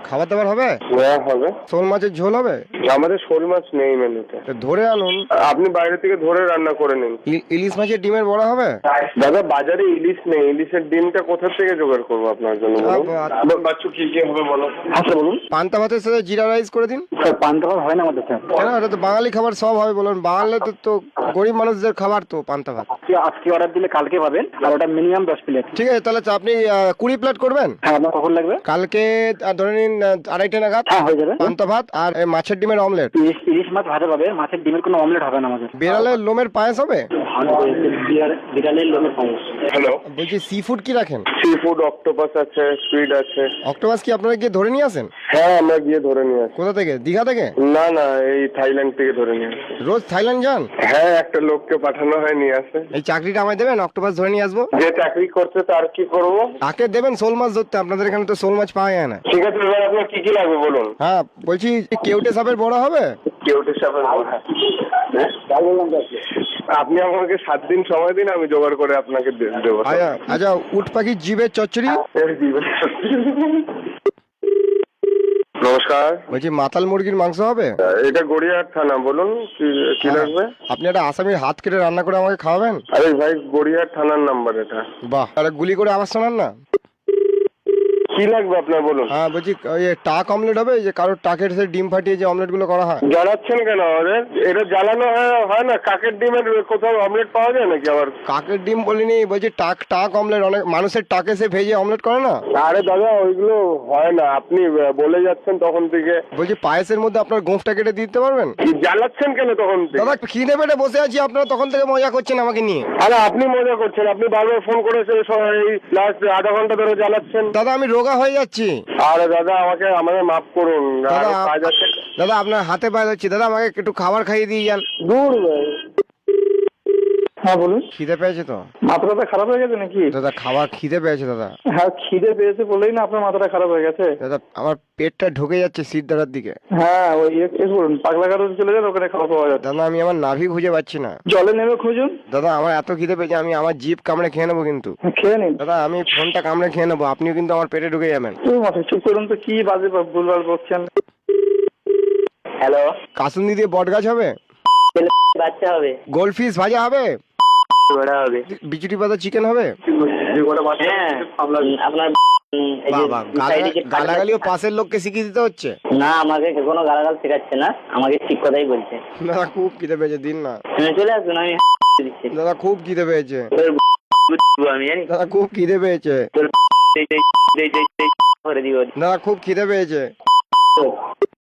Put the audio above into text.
খাবার দাবার হবে? হ্যাঁ হবে। শোল মাছের ঝোল হবে? আমাদের শোল মাছ নেই মেনুতে। তো ধরে আনুন। আপনি বাইরে থেকে ধরে রান্না করে নিন। ইলিশ মাছের ডিমের বড়া হবে? দাদা বাজারে ইলিশ নেই, ইলিশের ডিমটা কোথা থেকে জোগাড় করবো আপনার জন্য বলুন? বাচ্চু কি কি হবে বলো? আচ্ছা বলুন। পান্তা ভাতের সাথে জিরা রাইস করে দিন। স্যার পান্তা ভাত হয় না আমাদের স্যার। কেন, এটা তো বাঙালি খাবার, সব হবে বলুন। বাঙালি তো গরিব মানুষদের খাবার তো পান্তা ভাত। আজকে অর্ডার দিলে কালকে পাবেন, আর ওটা মিনিমাম 10 প্লেট। ঠিক আছে, তাহলে আপনি 20 প্লেট করবেন। হ্যাঁ, আপনার কখন লাগবে? কালকে ধরে নিন 2:30 নাগাদ। হ্যাঁ হয়ে যাবে। পান্তা ভাত আর মাছের ডিমের অমলেট। ইলিশ মাছ ভাজা পাবে, মাছের ডিমের কোনো অমলেট হবে না আমাদের। বিড়ালের লোমের পায়েস হবে? বিড়ালের লোমের পায়েস। হ্যালো, বলছি সি ফুড কি রাখেন? সি ফুড অক্টোপাস আছে, স্কুইড আছে। অক্টোপাস কি আপনারা গিয়ে ধরে নিয়ে আসেন? হ্যাঁ আমরা গিয়ে ধরে নিয়ে আসি। কোথা থেকে? দীঘা থেকে? না না, এই থাইল্যান্ড থেকে ধরে নিয়ে আসি। রোজ থাইল্যান্ড যান? হ্যাঁ, একটা লোককে পাঠানো হয় নিয়ে আসে। এই চাকরিটা আমায় দেবেন, অক্টোপাস ধরে নিয়ে আসবো। যে চাকরি করছে তার কি করবো? তাকে দেবেন শোল মাছ ধরতে, আপনাদের এখানে তো শোল মাছ পাওয়া যায় না। ঠিক আছে, এবার আপনার কি কি লাগবে বলুন? হ্যাঁ বলছি কেউটে সাপের বড়া হবে? কেউটে সাপের বড়া। আপনি আমাকে 7 দিন সময় দিন, আমি জোগাড় করে আপনাকে দেবো। আচ্ছা উট পাখির জিভের চচ্চড়ি? নমস্কার, বলছি মাতাল মুরগির মাংস হবে? এটা গড়িয়াহাট থানা, বলুন কি লাগবে? আপনি একটা আসামির হাত কেটে রান্না করে আমাকে খাওয়াবেন? আরে ভাই, গড়িয়াহাট থানার নাম্বার এটা। বাহ, আরে গুলি করে আওয়াজ শোনান না। কি লাগবে আপনার বলুন? হ্যাঁ বলছি ওই টাক অমলেট হবে, যে কারোর টাকের সে ডিম ফাটিয়ে যে অমলেট গুলো করা হয়। জ্বালাচ্ছেন কেন আমাদের? এটা জ্বালানো হয় না? কাকের ডিমের কোথাও অমলেট পাওয়া যায় নাকি আবার? কাকের ডিম বলিনি, বলছি টাক অমলেট। অনেক মানুষের টাকে সে ভেজে অমলেট করে না? আরে দাদা, ওইগুলো হয় না, আপনি বলে যাচ্ছেন তখন থেকে। বলছি পায়েসের মধ্যে আপনার গোঁফটা কেটে দিতে পারবেন? জ্বালাচ্ছেন কেন তখন থেকে? দাদা খিদে পেটে বসে আছি, আপনারা তখন থেকে মজা করছেন আমাকে নিয়ে। আরে আপনি মজা করছেন, আপনি বারবার ফোন করেছেন, এই লাস্ট আধা ঘন্টা ধরে জ্বালাচ্ছেন। দাদা আমি রোগা হয়ে যাচ্ছি। আরে দাদা, আমাদের মাফ করুন, আরো কাজ আছে। দাদা আপনার হাতে পায়ে যাচ্ছি, দাদা আমাকে একটু খাবার খাইয়ে দিয়ে যান। দূর ভাই। হ্যাঁ বলুন। খিদে পেয়েছে তো মাথাটা খারাপ হয়ে গেছে নাকি? দাদা, খাবার খিদে পেয়েছে দাদা। হ্যাঁ, খিদে পেয়েছে বলেই না আপনার মাথাটা খারাপ হয়ে গেছে। দাদা আমার পেটটা ঢুকে যাচ্ছে সিদ্ধারার দিকে। হ্যাঁ, ওই করুন, পাগলা গারদে চলে যান, ওখানে খাওয়া পাওয়া যাবে। দাদা আমি আমার নাভি খুঁজে পাচ্ছি না। জলে নেমে খুঁজুন। দাদা আমার এত খিদে পেয়েছে, আমি আমার জিভ কামড়ে খেয়ে নেবো কিন্তু। খেয়ে নিন। দাদা আমি ফোনটা কামড়ে খেয়ে নেবো, আপনিও কিন্তু আমার পেটে ঢুকে যাবেন। মাথায় চুপ করুন তো, কি বাজে ভুলভাল বকছেন। হ্যালো, কাসুন্দি দিয়ে বট গাছ হবে? বাচ্চা হবে, গোল্ডফিশ ভাজা হবে? বড়া হবে, বিচুটি পাতা চিকেন হবে? হ্যাঁ আপনার এই যে বাবা, side এ যে গালাগালিও পাশের লোককে শিখিয়ে দিতে হচ্ছে। না, আমাকে কোনো গালাগাল শেখাচ্ছে না, আমাকে ঠিক কথাই বলছে। দাদা খুব খিদে পেয়েছে, দিন না। চলে আসুন, আমি দিচ্ছি। দাদা খুব খিদে পেয়েছে। আমি জানি দাদা খুব খিদে পেয়েছে। করে দিব। দাদা খুব খিদে পেয়েছে।